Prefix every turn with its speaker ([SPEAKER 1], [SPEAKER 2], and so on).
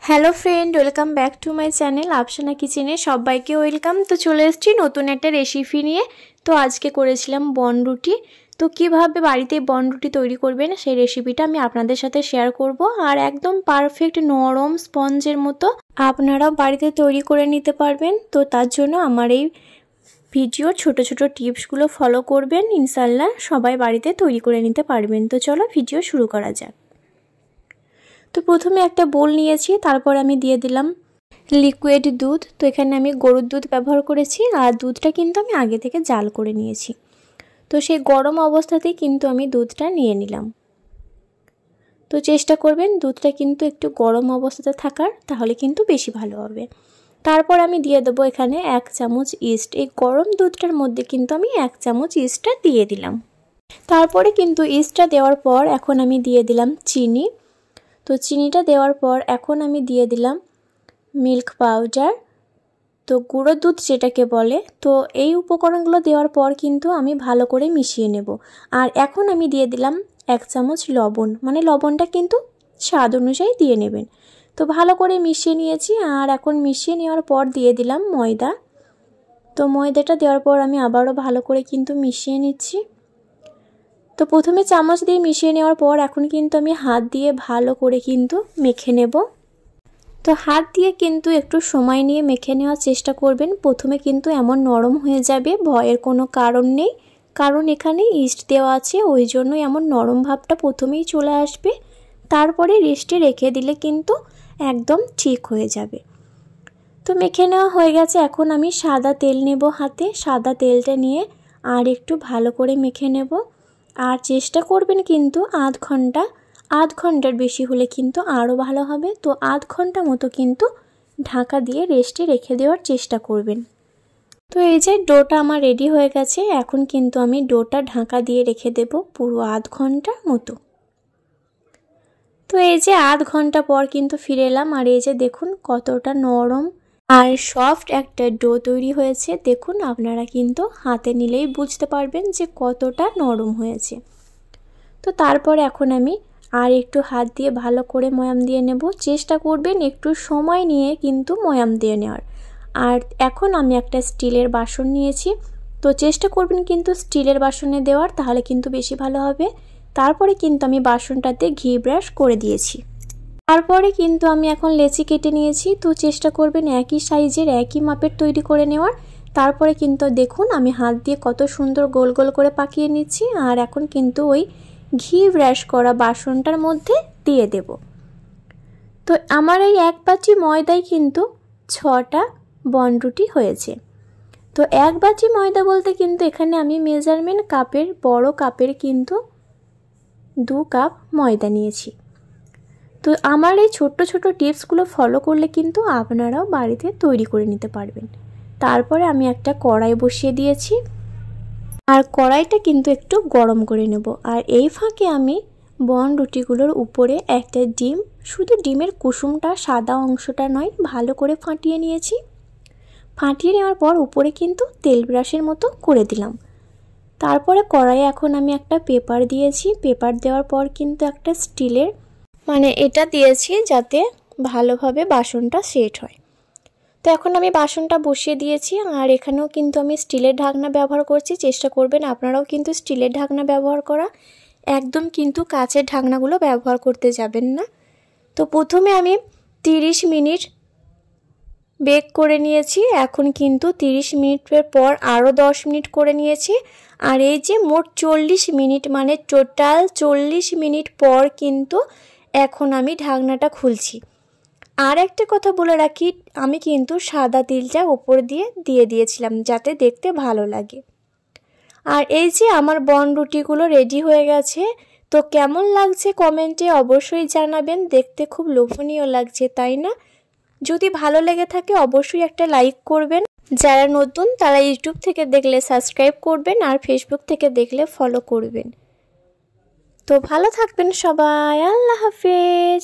[SPEAKER 1] Hello friend, welcome back to my channel Afsana কিচেনে সবাইকে welcome. তো চলে এসেছি নতুন একটা রেসিপি নিয়ে। তো আজকে করেছিলাম বনরুটি। তো কিভাবে বাড়িতে বনরুটি তৈরি করবেন সেই রেসিপিটা আমি আপনাদের সাথে শেয়ার করব। আর একদম পারফেক্ট নরম স্পঞ্জের মতো আপনারাও বাড়িতে তৈরি করে নিতে পারবেন। তো তার জন্য আমার এই ভিডিওর ছোট ছোট টিপসগুলো ফলো করবেন, ইনশাল্লাহ সবাই বাড়িতে তৈরি করে নিতে পারবেন। তো চলো ভিডিও শুরু করা যাক। তো প্রথমে একটা বোল নিয়েছি, তারপর আমি দিয়ে দিলাম লিকুইড দুধ। তো এখানে আমি গরুর দুধ ব্যবহার করেছি, আর দুধটা কিন্তু আমি আগে থেকে জাল করে নিয়েছি। তো সেই গরম অবস্থাতেই কিন্তু আমি দুধটা নিয়ে নিলাম। তো চেষ্টা করবেন দুধটা কিন্তু একটু গরম অবস্থাতে থাকার, তাহলে কিন্তু বেশি ভালো হবে। তারপর আমি দিয়ে দেবো এখানে 1 চামচ ইস্ট। এই গরম দুধটার মধ্যে কিন্তু আমি 1 চামচ ইস্টটা দিয়ে দিলাম। তারপরে কিন্তু ইস্টটা দেওয়ার পর এখন আমি দিয়ে দিলাম চিনি। তো চিনিটা দেওয়ার পর এখন আমি দিয়ে দিলাম মিল্ক পাউডার, তো গুঁড়ো দুধ যেটাকে বলে। তো এই উপকরণগুলো দেওয়ার পর কিন্তু আমি ভালো করে মিশিয়ে নেব। আর এখন আমি দিয়ে দিলাম 1 চামচ লবণ, মানে লবণটা কিন্তু স্বাদ অনুযায়ী দিয়ে নেবেন। তো ভালো করে মিশিয়ে নিয়েছি। আর এখন মিশিয়ে নেওয়ার পর দিয়ে দিলাম ময়দা। তো ময়দাটা দেওয়ার পর আমি আবারও ভালো করে কিন্তু মিশিয়ে নিচ্ছি। তো প্রথমে চামচ দিয়ে মিশিয়ে নেওয়ার পর এখন কিন্তু আমি হাত দিয়ে ভালো করে কিন্তু মেখে নেব। তো হাত দিয়ে কিন্তু একটু সময় নিয়ে মেখে নেওয়ার চেষ্টা করবেন। প্রথমে কিন্তু এমন নরম হয়ে যাবে, ভয়ের কোনো কারণ নেই, কারণ এখানে ইস্ট দেওয়া আছে, ওই জন্য এমন নরম ভাবটা প্রথমেই চলে আসবে। তারপরে রেস্টে রেখে দিলে কিন্তু একদম ঠিক হয়ে যাবে। তো মেখে নেওয়া হয়ে গেছে। এখন আমি সাদা তেল নেব হাতে। সাদা তেলটা নিয়ে আর একটু ভালো করে মেখে নেব। আর চেষ্টা করবেন কিন্তু আধ ঘন্টার বেশি হলে কিন্তু আরও ভালো হবে। তো আধ ঘন্টা মতো কিন্তু ঢাকা দিয়ে রেস্টে রেখে দেওয়ার চেষ্টা করবেন। তো এই যে ডোটা আমার রেডি হয়ে গেছে। এখন কিন্তু আমি ডোটা ঢাকা দিয়ে রেখে দেব পুরো আধ ঘন্টার মতো। তো এই যে আধ ঘন্টা পর কিন্তু ফিরে এলাম। আর এই যে দেখুন কতটা নরম আর সফট একটা ডো তৈরি হয়েছে। দেখুন আপনারা কিন্তু হাতে নিলেই বুঝতে পারবেন যে কতটা নরম হয়েছে। তো তারপর এখন আমি আর একটু হাত দিয়ে ভালো করে ময়াম দিয়ে নেব। চেষ্টা করবেন একটু সময় নিয়ে কিন্তু ময়াম দিয়ে নেওয়ার। আর এখন আমি একটা স্টিলের বাসন নিয়েছি। তো চেষ্টা করবেন কিন্তু স্টিলের বাসনে দেওয়ার, তাহলে কিন্তু বেশি ভালো হবে। তারপরে কিন্তু আমি বাসনটাতে ঘি ব্রাশ করে দিয়েছি। তারপরে কিন্তু আমি এখন লেচি কেটে নিয়েছি। তো চেষ্টা করবেন একই সাইজের একই মাপের তৈরি করে নেওয়ার। তারপরে কিন্তু দেখুন আমি হাত দিয়ে কত সুন্দর গোল গোল করে পাকিয়ে নিচ্ছি। আর এখন কিন্তু ওই ঘি ব্রাশ করা বাসনটার মধ্যে দিয়ে দেব। তো আমার এই 1 বাটি ময়দায় কিন্তু 6টা বনরুটি হয়েছে। তো 1 বাটি ময়দা বলতে কিন্তু এখানে আমি মেজারমেন্ট কাপের, বড় কাপের কিন্তু 2 কাপ ময়দা নিয়েছি। তো আমার এই ছোট্ট ছোট টিপসগুলো ফলো করলে কিন্তু আপনারাও বাড়িতে তৈরি করে নিতে পারবেন। তারপরে আমি একটা কড়াই বসিয়ে দিয়েছি। আর কড়াইটা কিন্তু একটু গরম করে নেব। আর এই ফাঁকে আমি বনরুটিগুলোর উপরে একটা ডিম, শুধু ডিমের কুসুমটা, সাদা অংশটা নয়, ভালো করে ফাটিয়ে নিয়েছি। ফাটিয়ে নেওয়ার পর উপরে কিন্তু তেল ব্রাশের মতো করে দিলাম। তারপরে কড়াইয়ে এখন আমি একটা পেপার দিয়েছি। পেপার দেওয়ার পর কিন্তু একটা স্টিলের, মানে এটা দিয়েছি যাতে ভালোভাবে বাসনটা সেট হয়। তো এখন আমি বাসনটা বসিয়ে দিয়েছি। আর এখানেও কিন্তু আমি স্টিলের ঢাকনা ব্যবহার করছি। চেষ্টা করবেন আপনারাও কিন্তু স্টিলের ঢাকনা ব্যবহার করা, একদম কিন্তু কাচের ঢাকনাগুলো ব্যবহার করতে যাবেন না। তো প্রথমে আমি 30 মিনিট বেক করে নিয়েছি। এখন কিন্তু 30 মিনিটের পর আরও 10 মিনিট করে নিয়েছি। আর এই যে মোট 40 মিনিট, মানে টোটাল 40 মিনিট পর কিন্তু এখন আমি ঢাকনাটা খুলছি। আর একটা কথা বলে রাখি, আমি কিন্তু সাদা তিলটা ওপর দিয়ে দিয়েছিলাম যাতে দেখতে ভালো লাগে। আর এই যে আমার বনরুটিগুলো রেডি হয়ে গেছে। তো কেমন লাগছে কমেন্টে অবশ্যই জানাবেন। দেখতে খুব লোভনীয় লাগছে, তাই না? যদি ভালো লেগে থাকে অবশ্যই একটা লাইক করবেন। যারা নতুন তারা ইউটিউব থেকে দেখলে সাবস্ক্রাইব করবেন, আর ফেসবুক থেকে দেখলে ফলো করবেন। তো ভালো থাকবেন সবাই। আল্লাহ হাফেজ।